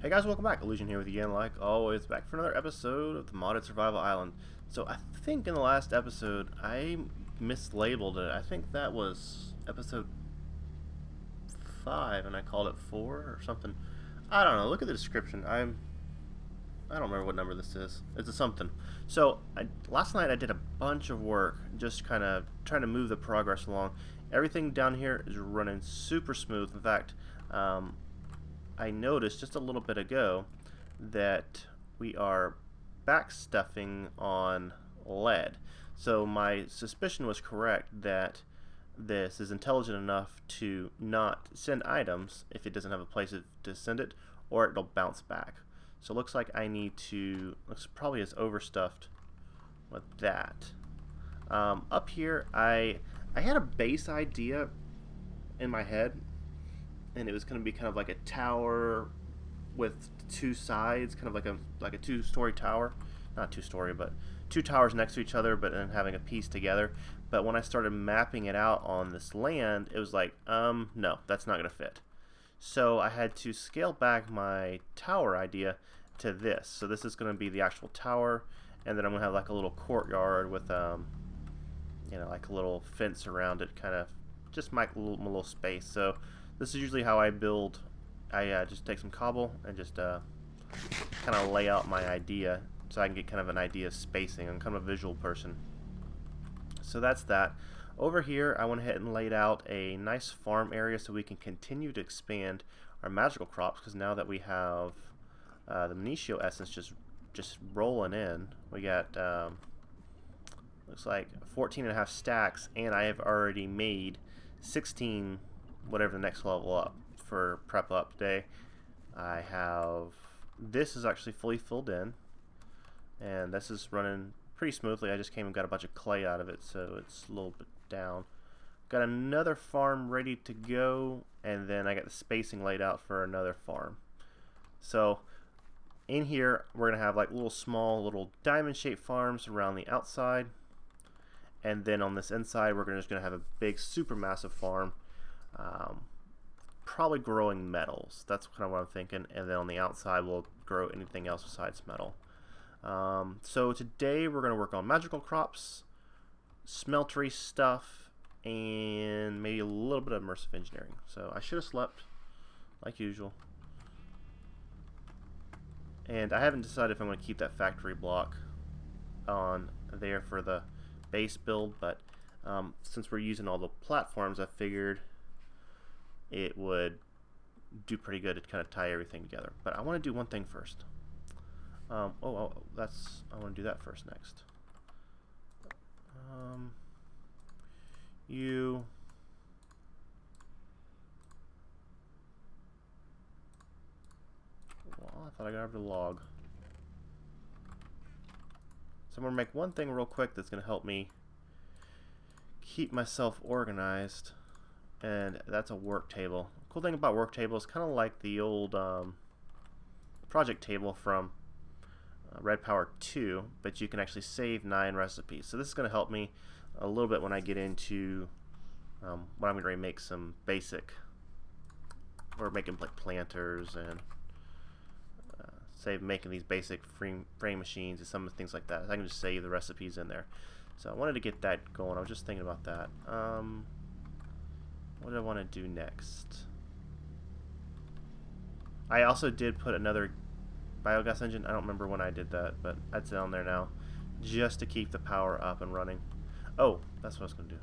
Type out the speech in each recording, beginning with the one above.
Hey guys, welcome back. Illusion here with you again, like always, back for another episode of the Modded Survival Island. So I think in the last episode I mislabeled it. I think that was episode 5 and I called it 4 or something. I don't know. Look at the description. I don't remember what number this is. It's a something. So last night I did a bunch of work, just kind of trying to move the progress along. Everything down here is running super smooth. In fact, I noticed just a little bit ago that we are backstuffing on lead. So my suspicion was correct that this is intelligent enough to not send items if it doesn't have a place to send it, or it'll bounce back. So it looks like I need to, looks probably as overstuffed with that. Up here, I had a base idea in my head, and it was going to be kind of like a tower with two sides, kind of like a two-story tower, not two-story, but two towers next to each other, but then having a piece together. But when I started mapping it out on this land, it was like, no, that's not going to fit. So I had to scale back my tower idea to this. So this is going to be the actual tower, and then I'm going to have like a little courtyard with, like a little fence around it, kind of just my little space. So this is usually how I build. I just take some cobble and just kind of lay out my idea so I can get kind of an idea of spacing. I'm kind of a visual person. So that's that. Over here, I went ahead and laid out a nice farm area so we can continue to expand our magical crops, because now that we have the Minicio essence just rolling in, we got looks like 14.5 stacks, and I have already made 16 whatever the next level up for prep up day. I have, this is actually fully filled in, and this is running pretty smoothly. I just came and got a bunch of clay out of it, so it's a little bit down. Got another farm ready to go, and then I got the spacing laid out for another farm. So in here we're gonna have like little diamond shaped farms around the outside, and then on this inside we're just gonna have a big super massive farm, probably growing metals. That's kind of what I'm thinking, and then on the outside we'll grow anything else besides metal. So today we're going to work on magical crops, smeltery stuff, and maybe a little bit of immersive engineering. So I should have slept like usual, and I haven't decided if I'm going to keep that factory block on there for the base build, but since we're using all the platforms, I figured it would do pretty good to kind of tie everything together. But I want to do one thing first. I want to do that first next. Well, I thought I got over the log. So I'm going to make one thing real quick that's going to help me keep myself organized, and that's a work table. Cool thing about work table is kind of like the old project table from Red Power 2, but you can actually save 9 recipes. So this is going to help me a little bit when I get into when I'm going to make some basic, or making like planters, and save making these basic frame machines and some things like that. I can just save the recipes in there. So I wanted to get that going. I was just thinking about that. What do I want to do next? I also did put another biogas engine. I don't remember when I did that, but that's down there now, just to keep the power up and running. Oh, that's what I was going to do.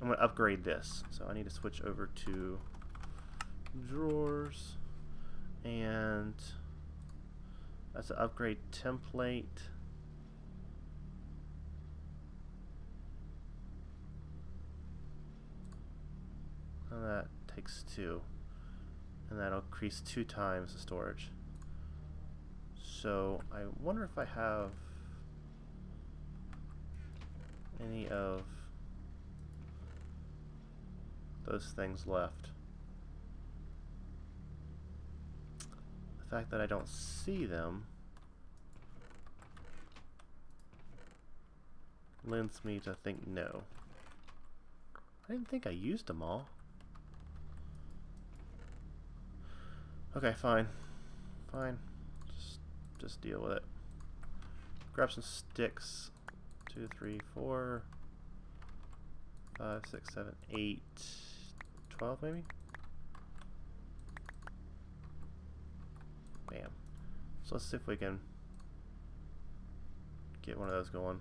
I'm going to upgrade this. So I need to switch over to drawers, and that's an upgrade template. And that takes 2, and that'll increase 2 times the storage. So I wonder if I have any of those things left. The fact that I don't see them lends me to think no. I didn't think I used them all. Okay, fine. fine. Just deal with it. Grab some sticks. 2, 3, 4, 5, 6, 7, 8, 12 maybe? Bam. So let's see if we can get one of those going.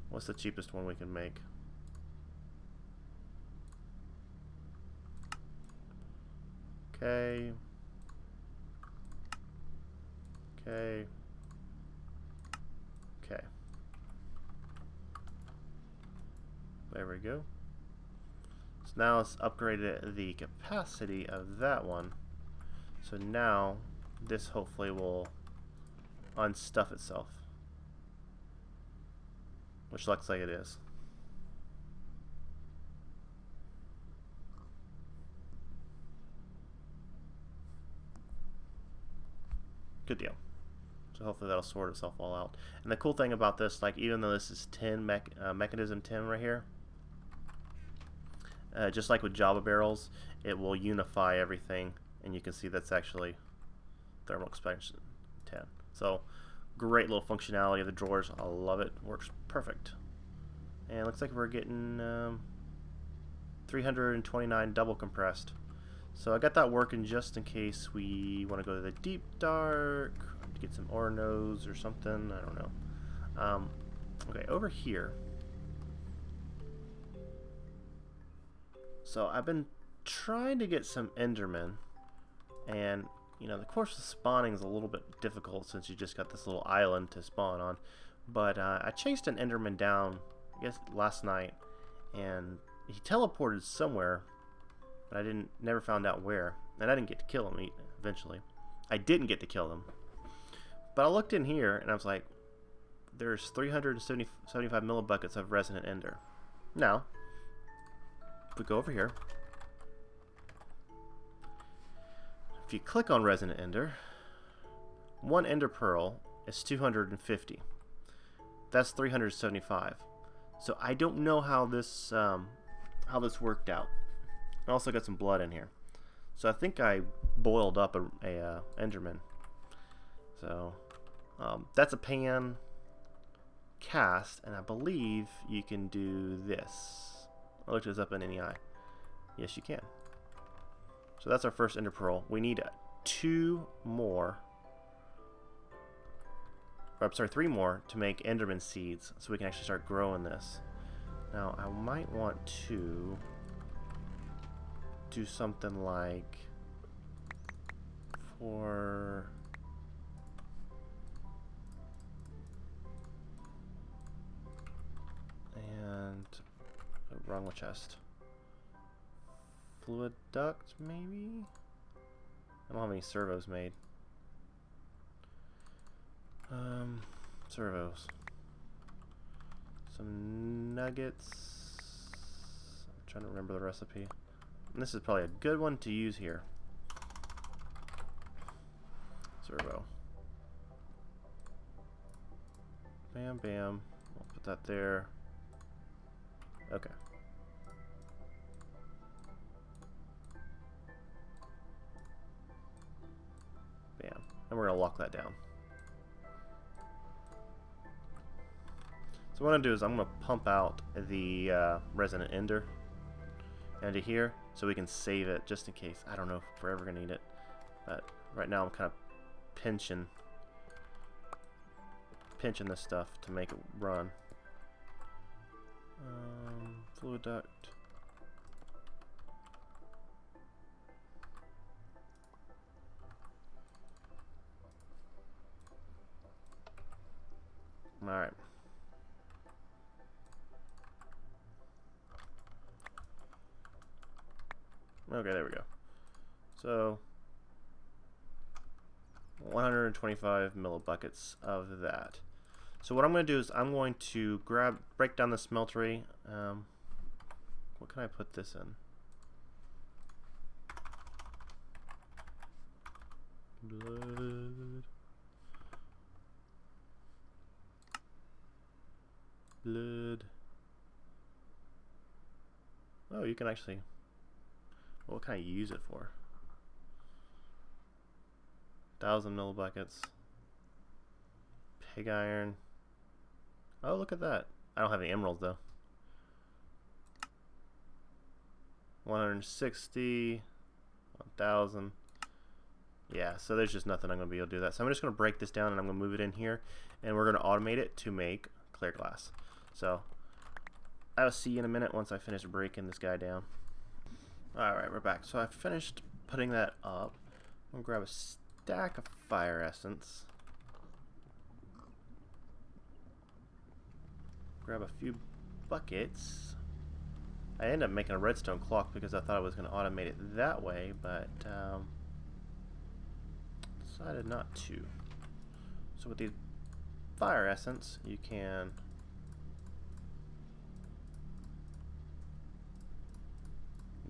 What's the cheapest one we can make? Okay. Okay. Okay. There we go. So now let's upgrade the capacity of that one. So now this hopefully will unstuff itself. Which looks like it is. Good deal. So hopefully that'll sort itself all out. And the cool thing about this, like even though this is 10 mechanism 10 right here, just like with Java barrels, it will unify everything, and you can see that's actually thermal expansion 10. So great little functionality of the drawers. I love it. Works perfect. And it looks like we're getting 329 double compressed. So I got that working just in case we want to go to the deep dark, to get some ore nodes or something. I don't know. Okay, over here. So I've been trying to get some Endermen, and you know, the course of spawning is a little bit difficult since you just got this little island to spawn on. But I chased an Enderman down, I guess last night, and he teleported somewhere, but I never found out where, and I didn't get to kill him eventually. I didn't get to kill him, but I looked in here and I was like, there's 375 millibuckets of resonant ender. Now, if we go over here, if you click on resonant ender, one ender pearl is 250. That's 375. So I don't know how this worked out. I also got some blood in here, so I think I boiled up a Enderman. So that's a pan cast, and I believe you can do this. I looked this up in NEI. Yes, you can. So that's our first ender pearl. We need 2 more. Or, I'm sorry, 3 more to make Enderman seeds, so we can actually start growing this. Now I might want to do something like for and wrong chest. Fluid duct, maybe? I don't have any servos made. Servos. Some nuggets. I'm trying to remember the recipe. And this is probably a good one to use here. Servo. Bam, bam. We'll put that there. Okay. Bam. And we're going to lock that down. So what I'm going to do is I'm going to pump out the resonant ender into here so we can save it just in case. I don't know if we're ever going to need it. But right now I'm kind of pinching this stuff to make it run. Fluid duct. Alright. Okay, there we go. So 125 millibuckets of that. So what I'm going to do is I'm going to break down the smeltery. What can I put this in? Blood. Oh, you can actually What can I use it for? 1,000 millibuckets. Pig iron. Oh, look at that. I don't have any emeralds though. 160. 1,000. Yeah, so there's just nothing I'm going to be able to do that. So I'm just going to break this down and I'm going to move it in here. And we're going to automate it to make clear glass. So I'll see you in a minute once I finish breaking this guy down. Alright, we're back. So I finished putting that up. I'm going to grab a stack of fire essence. Grab a few buckets. I ended up making a redstone clock because I thought I was going to automate it that way, but decided not to. So with the fire essence, you can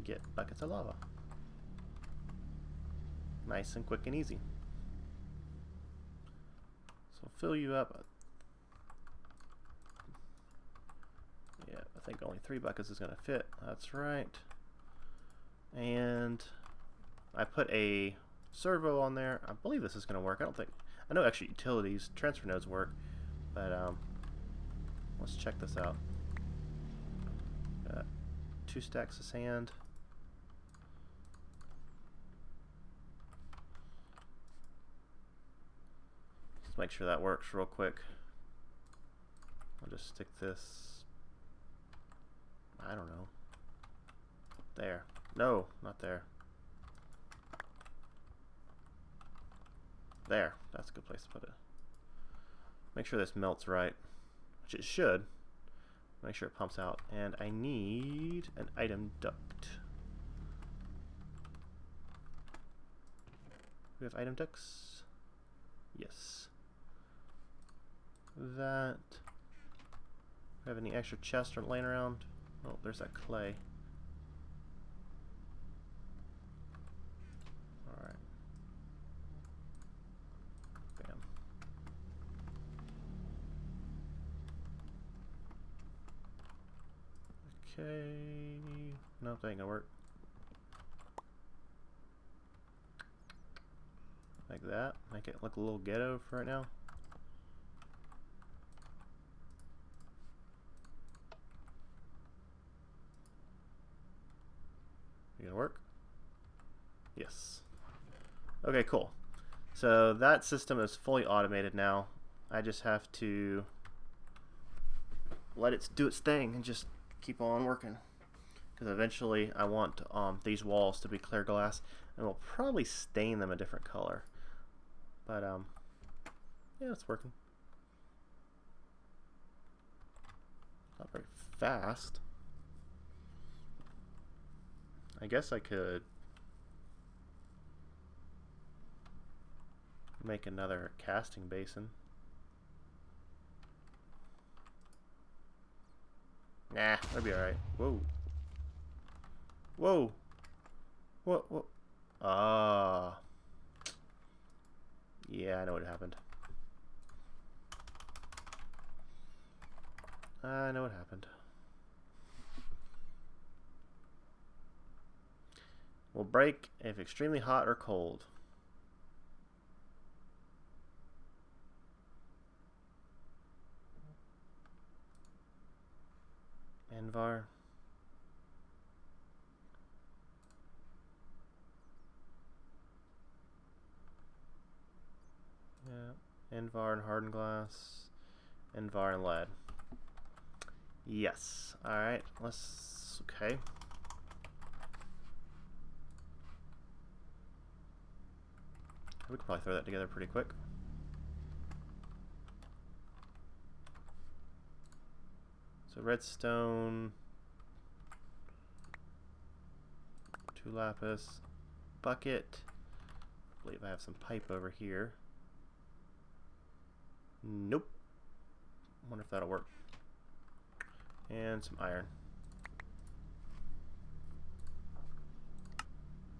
get buckets of lava. Nice and quick and easy. So fill you up. Yeah, I think only 3 buckets is going to fit. That's right. And I put a servo on there. I believe this is going to work. I know actually utilities, transfer nodes work, but let's check this out. Got 2 stacks of sand. Let's make sure that works real quick. I'll just stick this, I don't know, there. No, not there. There, that's a good place to put it. Make sure this melts right, which it should. Make sure it pumps out. And I need an item duct. We have item ducts? Yes. That. We have any extra chests laying around? Oh, there's that clay. Alright. Bam. Okay. Nope, that ain't gonna work. Like that. Make it look a little ghetto for right now. You gonna work? Yes. Okay, cool. So that system is fully automated now. I just have to let it do its thing and just keep on working. Because eventually I want these walls to be clear glass, and we'll probably stain them a different color. But yeah, it's working. Not very fast. I guess I could make another casting basin. Nah, that'd be alright. Whoa. Whoa. What? Ah. Yeah, I know what happened. I know what happened. Will break if extremely hot or cold. Envar. Yeah, Envar and hardened glass. Envar and lead. Yes. Alright, let's... okay. We could probably throw that together pretty quick. So redstone, 2 lapis, bucket. I believe I have some pipe over here. Nope. Wonder if that'll work. And some iron.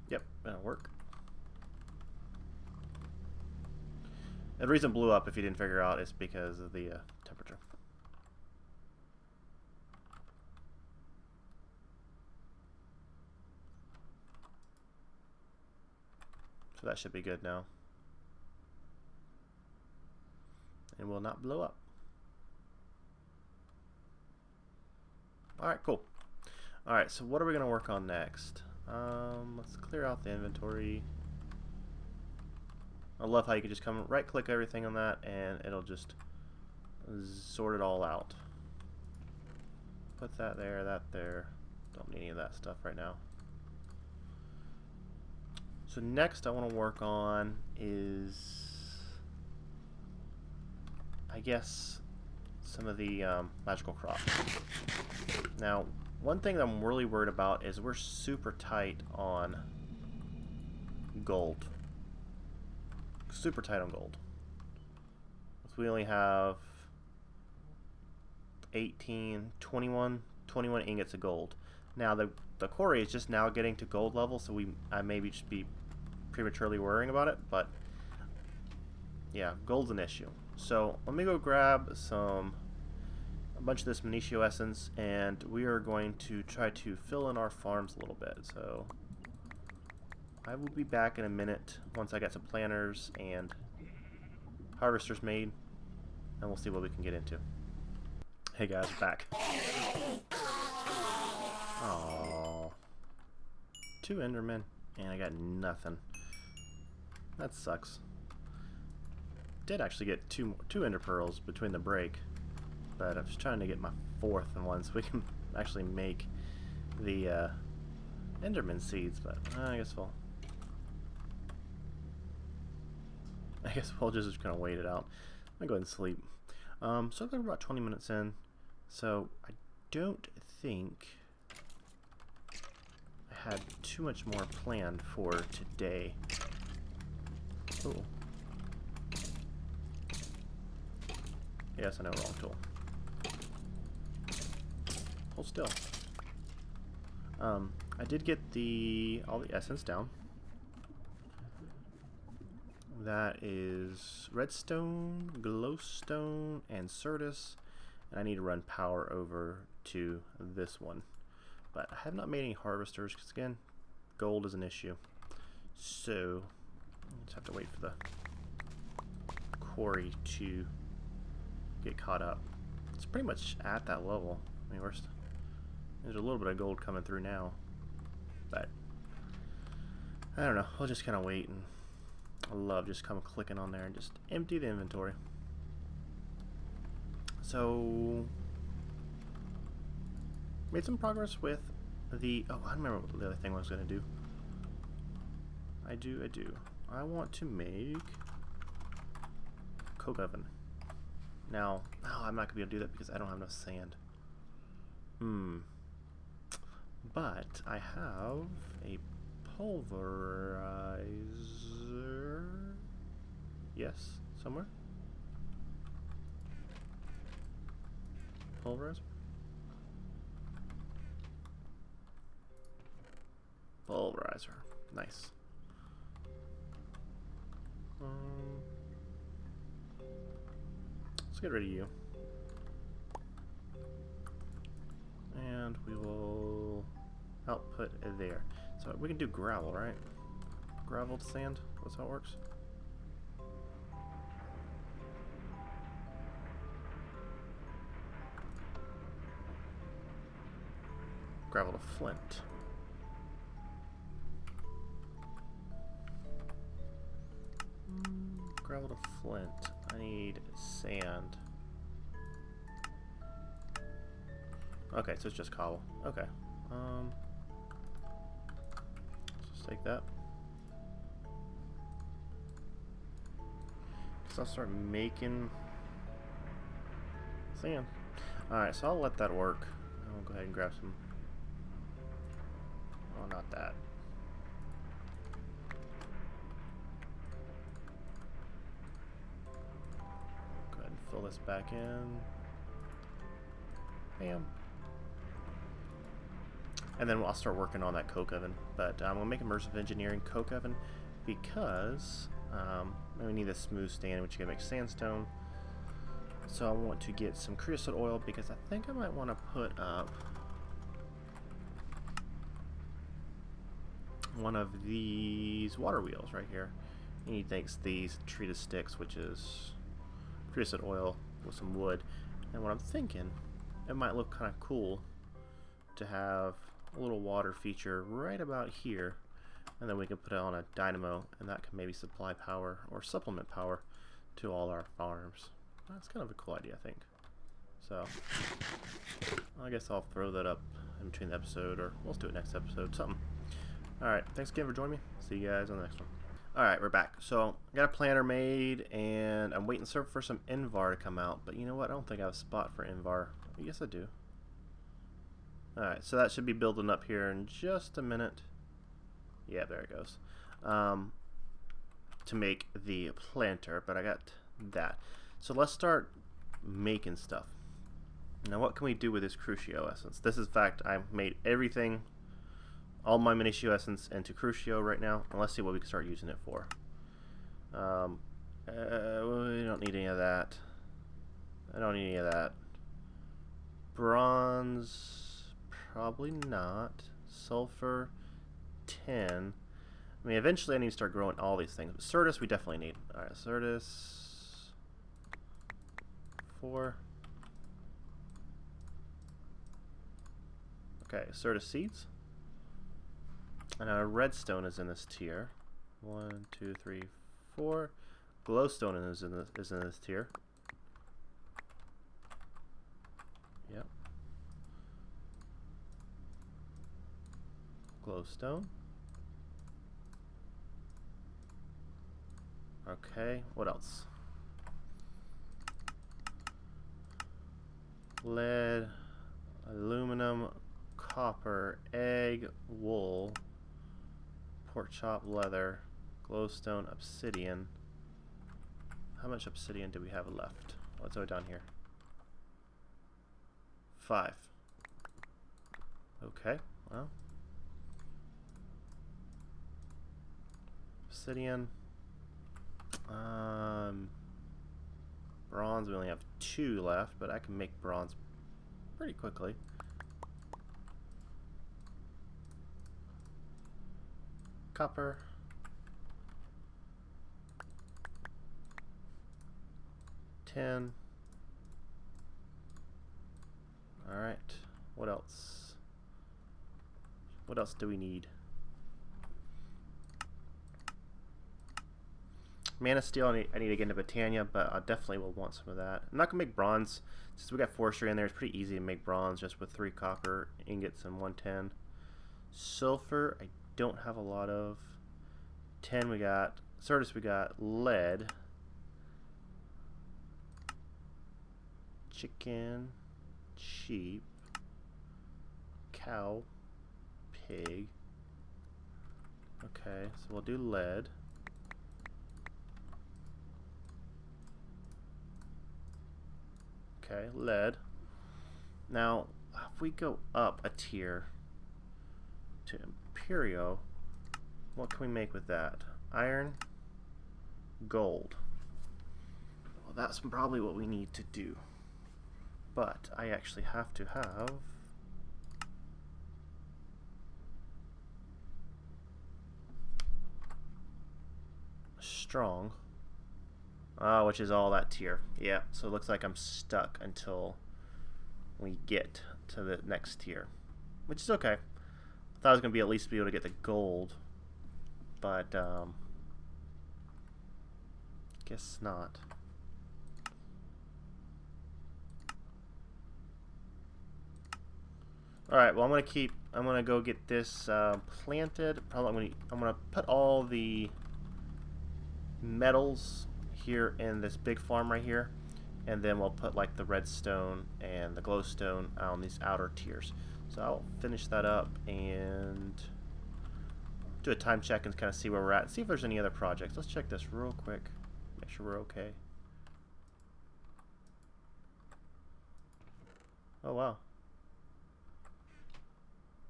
Yep, that'll work. And the reason it blew up, if you didn't figure out, is because of the temperature. So that should be good now. And will not blow up. Alright, cool. Alright, so what are we going to work on next? Let's clear out the inventory. I love how you can just come right click everything on that and it'll just sort it all out. Put that there, that there. Don't need any of that stuff right now. So next I want to work on is, I guess, some of the magical crops. Now, one thing that I'm really worried about is we're super tight on gold. Super tight on gold. So we only have 21 ingots of gold. Now the quarry is just now getting to gold level, so I maybe just be prematurely worrying about it, but yeah, gold's an issue. So let me go grab a bunch of this Magnetio essence, and we are going to try to fill in our farms a little bit. So I will be back in a minute once I get some planters and harvesters made, and we'll see what we can get into. Hey guys, back. Aww. 2 Endermen, and I got nothing. That sucks. Did actually get two Ender Pearls between the break, but I'm just trying to get my 4th one so we can actually make the Enderman seeds, but I guess we'll just kind of wait it out. I'm gonna go ahead and sleep. So we're about 20 minutes in, so I don't think I had too much more planned for today. Oh. Yes, I know, wrong tool. Hold still. I did get all the essence down. That is redstone, glowstone, and certus. And I need to run power over to this one. But I have not made any harvesters because, again, gold is an issue. So I just have to wait for the quarry to get caught up. It's pretty much at that level. I mean, there's a little bit of gold coming through now, but I don't know. I'll just kind of wait, and I love just kind of clicking on there and just empty the inventory. So made some progress with the. Oh, I remember what the other thing I was gonna do. I do. I want to make coke oven. Now, I'm not gonna be able to do that because I don't have enough sand. But I have a pulverizer. Yes, somewhere. Pulverizer? Pulverizer. Nice. Let's get rid of you. And we will output there. So we can do gravel, right? Gravel to sand? That's how it works. Gravel to flint. Gravel to flint. I need sand. Okay, so it's just cobble. Okay. Let's just take that. So I'll start making sand. Alright, so I'll let that work. I'll go ahead and grab some. Oh, not that. Go ahead and fill this back in. Bam. And then I'll start working on that coke oven. But I'm going to make immersive engineering coke oven because we need a smooth stand, which is going to make sandstone. So I want to get some creosote oil because I think I might want to put up one of these water wheels right here. And he thinks these treated sticks, which is treated oil with some wood. And what I'm thinking, it might look kind of cool to have a little water feature right about here, and then we can put it on a dynamo, and that can maybe supply power or supplement power to all our farms. That's kind of a cool idea, I think. So I guess I'll throw that up in between the episode, or let's do it next episode, something. Alright, thanks again for joining me. See you guys on the next one. Alright, we're back. So I got a planter made, and I'm waiting for some Invar to come out, but you know what, I don't think I have a spot for Invar. Yes I do. Alright, so that should be building up here in just a minute. Yeah, there it goes. To make the planter, but I got that. So let's start making stuff. Now what can we do with this Crucio essence? This is fact, I made everything, all my Minitio essence into Crucio right now, and let's see what we can start using it for. We don't need any of that. I don't need any of that. Bronze, probably not. Sulfur, 10. I mean, eventually I need to start growing all these things. But Certus we definitely need. Alright, Certus, 4. Okay, Certus seeds. And redstone is in this tier. 1, 2, 3, 4. Glowstone is in this tier. Yep. Glowstone. Okay, what else? Lead, aluminum, copper, egg, wool, pork chop, leather, glowstone, obsidian. How much obsidian do we have left? Let's go down here. 5. Okay, well. Obsidian. Bronze, we only have 2 left, but I can make bronze pretty quickly. Copper. Tin. Alright, what else? What else do we need? Mana Steel, I need to get into Botania, but I definitely will want some of that. I'm not going to make bronze. Since we got forestry in there, it's pretty easy to make bronze just with 3 copper ingots and 110. Sulfur, I don't have a lot of. 10 we got. Certus we got. Lead. Chicken. Sheep. Cow. Pig. Okay, so we'll do lead. Okay, lead. Now, if we go up a tier to Imperio, what can we make with that? Iron, gold. Well, that's probably what we need to do. But I actually have to have strong. Which is all that tier. Yeah, so it looks like I'm stuck until we get to the next tier. Which is okay. I thought I was going to be at least be able to get the gold. But, guess not. Alright, well I'm going to go get this planted. Probably I'm going to put all the metals here in this big farm right here, and then we'll put like the redstone and the glowstone on these outer tiers. So I'll finish that up and do a time check and kind of see where we're at and see if there's any other projects. Let's check this real quick, make sure we're okay. Oh wow,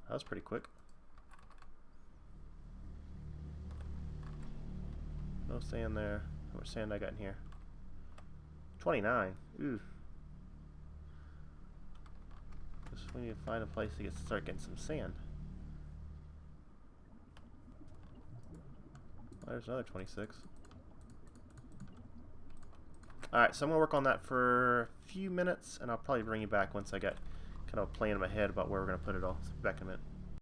that was pretty quick. No sand there. How much sand I got in here? 29. Ooh. Just we need to find a place to start getting some sand. there's another 26. Alright, so I'm going to work on that for a few minutes, and I'll probably bring you back once I get kind of a plan in my head about where we're going to put it all. So back in a minute.